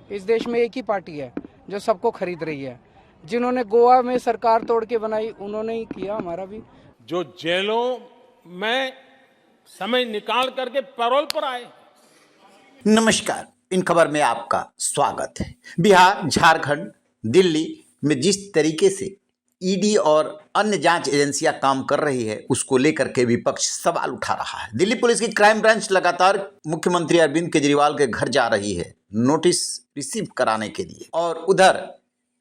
इस देश में एक ही पार्टी है जो सबको खरीद रही है। जिन्होंने गोवा में सरकार तोड़ के बनाई उन्होंने ही किया हमारा भी। जो जेलों में समय निकाल करके पैरोल पर आए। नमस्कार, इन खबर में आपका स्वागत है। बिहार, झारखंड, दिल्ली में जिस तरीके से ईडी और अन्य जांच एजेंसियां काम कर रही है उसको लेकर के विपक्ष सवाल उठा रहा है। दिल्ली पुलिस की क्राइम ब्रांच लगातार मुख्यमंत्री अरविंद केजरीवाल के घर जा रही है नोटिस रिसीव कराने के लिए, और उधर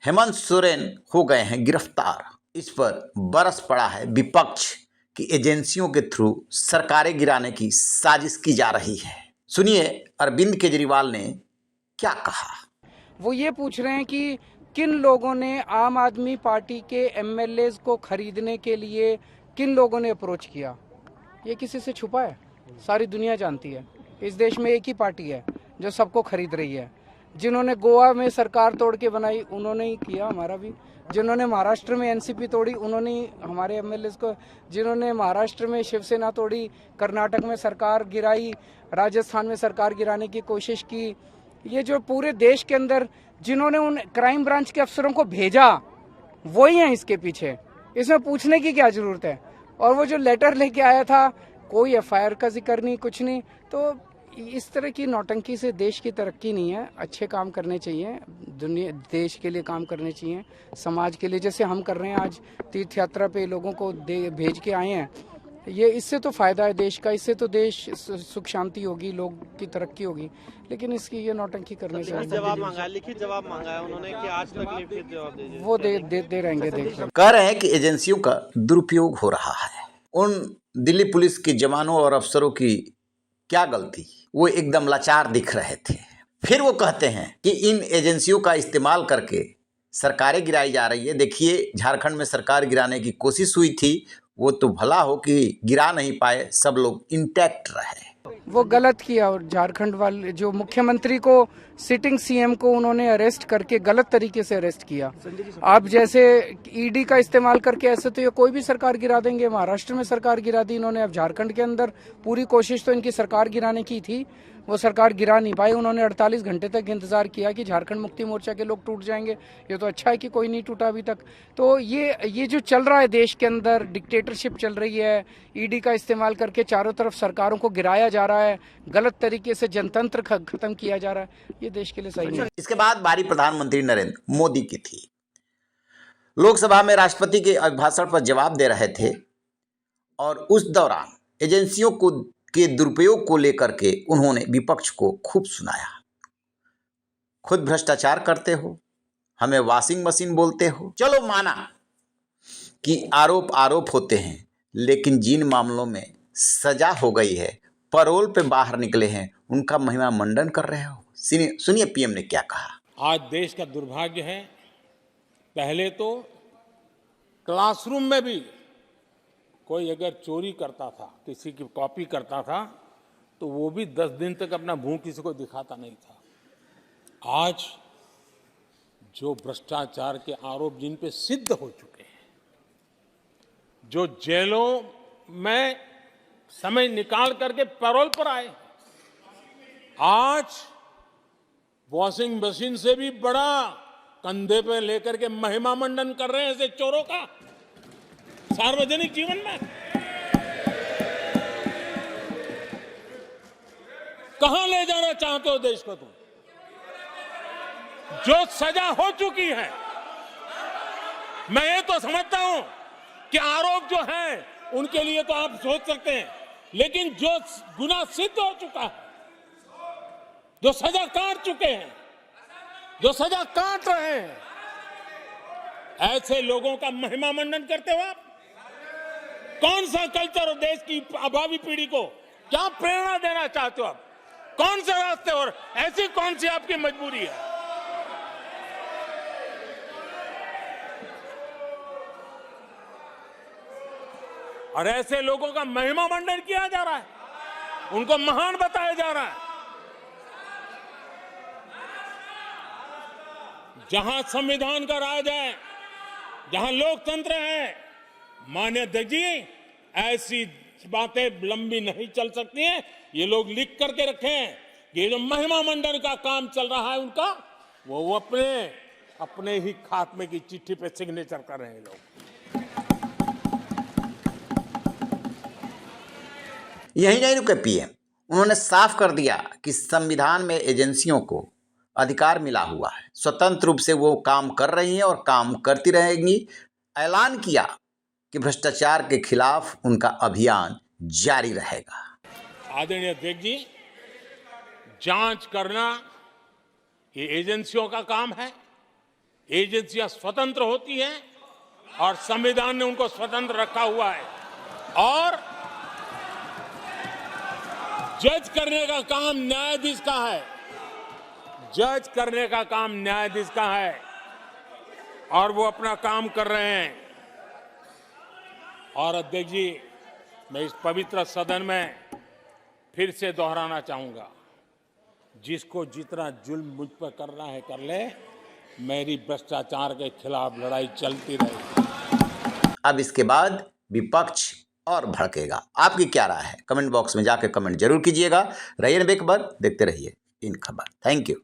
हेमंत सोरेन हो गए हैं गिरफ्तार। इस पर बरस पड़ा है विपक्ष की एजेंसियों के थ्रू सरकारें गिराने की साजिश की जा रही है। सुनिए अरविंद केजरीवाल ने क्या कहा। वो ये पूछ रहे हैं कि किन लोगों ने आम आदमी पार्टी के एमएलएज को खरीदने के लिए किन लोगों ने अप्रोच किया। ये किसी से छुपा है? सारी दुनिया जानती है। इस देश में एक ही पार्टी है जो सबको खरीद रही है। जिन्होंने गोवा में सरकार तोड़ के बनाई उन्होंने ही किया हमारा भी। जिन्होंने महाराष्ट्र में एनसीपी तोड़ी उन्होंने ही हमारे एमएलएज को। जिन्होंने महाराष्ट्र में शिवसेना तोड़ी, कर्नाटक में सरकार गिराई, राजस्थान में सरकार गिराने की कोशिश की, ये जो पूरे देश के अंदर जिन्होंने उन क्राइम ब्रांच के अफसरों को भेजा वही हैं इसके पीछे। इसमें पूछने की क्या जरूरत है? और वो जो लेटर लेके आया था, कोई एफआईआर का जिक्र नहीं, कुछ नहीं। तो इस तरह की नौटंकी से देश की तरक्की नहीं है। अच्छे काम करने चाहिए, दुनिया देश के लिए काम करने चाहिए, समाज के लिए, जैसे हम कर रहे हैं। आज तीर्थ यात्रा पे लोगों को भेज के आए हैं। ये इससे तो फायदा है देश का, इससे तो देश सुख शांति होगी, लोग की तरक्की होगी। लेकिन इसकी ये नौटंकी करने से जवाब मांगा, लिखित जवाब मांगा है उन्होंने कि आज तक लिखित जवाब दीजिए। वो दे रहेंगे। देख कह रहे हैं कि एजेंसियों का दुरुपयोग हो रहा है। उन दिल्ली पुलिस के जवानों और अफसरों की क्या गलती, वो एकदम लाचार दिख रहे थे। फिर वो कहते हैं कि इन एजेंसियों का इस्तेमाल करके सरकारें गिराई जा रही है। देखिए, झारखंड में सरकार गिराने की कोशिश हुई थी, वो तो भला हो कि गिरा नहीं पाए, सब लोग इंटैक्ट रहे। वो गलत किया। और झारखंड वाले जो मुख्यमंत्री को, सिटिंग सीएम को उन्होंने अरेस्ट करके गलत तरीके से अरेस्ट किया। आप जैसे ईडी का इस्तेमाल करके ऐसे तो ये कोई भी सरकार गिरा देंगे। महाराष्ट्र में सरकार गिरा दी इन्होंने। अब झारखंड के अंदर पूरी कोशिश तो इनकी सरकार गिराने की थी, वो सरकार गिरा नहीं पाई। उन्होंने 48 घंटे तक इंतजार किया कि झारखंड मुक्ति मोर्चा के लोग टूट जाएंगे। ये तो अच्छा है कि कोई नहीं टूटा अभी तक। तो ये जो चल रहा है देश के अंदर, डिक्टेटरशिप चल रही है, ईडी का इस्तेमाल करके चारों तरफ सरकारों को गिराया जा रहा है, गलत तरीके से जनतंत्र खत्म किया जा रहा है, ये देश के लिए सही नहीं है। इसके बाद बारी प्रधानमंत्री नरेंद्र मोदी की थी। लोकसभा में राष्ट्रपति के अभिभाषण पर जवाब दे रहे थे और उस दौरान एजेंसियों के दुरुपयोग को लेकर के उन्होंने विपक्ष को खूब सुनाया। खुद भ्रष्टाचार करते हो, हमें वॉशिंग मशीन बोलते हो। चलो माना कि आरोप होते हैं, लेकिन जिन मामलों में सजा हो गई है, पैरोल पे बाहर निकले हैं, उनका महिमा मंडन कर रहे हो। सुनिए पीएम ने क्या कहा। आज देश का दुर्भाग्य है, पहले तो क्लासरूम में भी कोई अगर चोरी करता था, किसी की कॉपी करता था, तो वो भी 10 दिन तक अपना मुंह किसी को दिखाता नहीं था। आज जो भ्रष्टाचार के आरोप जिन पे सिद्ध हो चुके हैं, जो जेलों में समय निकाल करके पैरोल पर आए, आज वॉशिंग मशीन से भी बड़ा कंधे पे लेकर के महिमा मंडन कर रहे हैं ऐसे चोरों का सार्वजनिक जीवन में। कहां ले जाना चाहते हो देश को तुम? जो सजा हो चुकी है, मैं ये तो समझता हूं कि आरोप जो है उनके लिए तो आप सोच सकते हैं, लेकिन जो गुनाह सिद्ध हो चुका है, जो सजा काट चुके हैं, जो सजा काट रहे हैं, ऐसे लोगों का महिमा मंडन करते हो आप? कौन सा कल्चर और देश की भावी पीढ़ी को क्या प्रेरणा देना चाहते हो आप? कौन से रास्ते और ऐसी कौन सी आपकी मजबूरी है? और ऐसे लोगों का महिमा मंडन किया जा रहा है, उनको महान बताया जा रहा है। जहां संविधान का राज है, जहां लोकतंत्र है, माननीय अध्यक्ष जी, ऐसी बातें लंबी नहीं चल सकती हैं। ये लोग लिख करके रखे हैं कि ये जो महिमा मंडन का काम चल रहा है उनका, वो अपने ही खात्मे की चिट्ठी पे सिग्नेचर कर रहे हैं लोग। यही नहीं रुके पीएम, उन्होंने साफ कर दिया कि संविधान में एजेंसियों को अधिकार मिला हुआ है, स्वतंत्र रूप से वो काम कर रही हैं और काम करती रहेंगी। ऐलान किया कि भ्रष्टाचार के खिलाफ उनका अभियान जारी रहेगा। आदरणीय अध्यक्ष जी, जांच करना ये एजेंसियों का काम है। एजेंसियां स्वतंत्र होती हैं और संविधान ने उनको स्वतंत्र रखा हुआ है। और जज करने का काम न्यायाधीश का है। जज करने का काम न्यायाधीश का है और वो अपना काम कर रहे हैं। और अध्यक्ष जी, मैं इस पवित्र सदन में फिर से दोहराना चाहूंगा, जिसको जितना जुल्म मुझ पर करना है कर ले, मेरी भ्रष्टाचार के खिलाफ लड़ाई चलती रहेगी। अब इसके बाद विपक्ष और भड़केगा। आपकी क्या राय है? कमेंट बॉक्स में जाकर कमेंट जरूर कीजिएगा। रहिए बेखबर, देखते रहिए इन खबर। Thank you.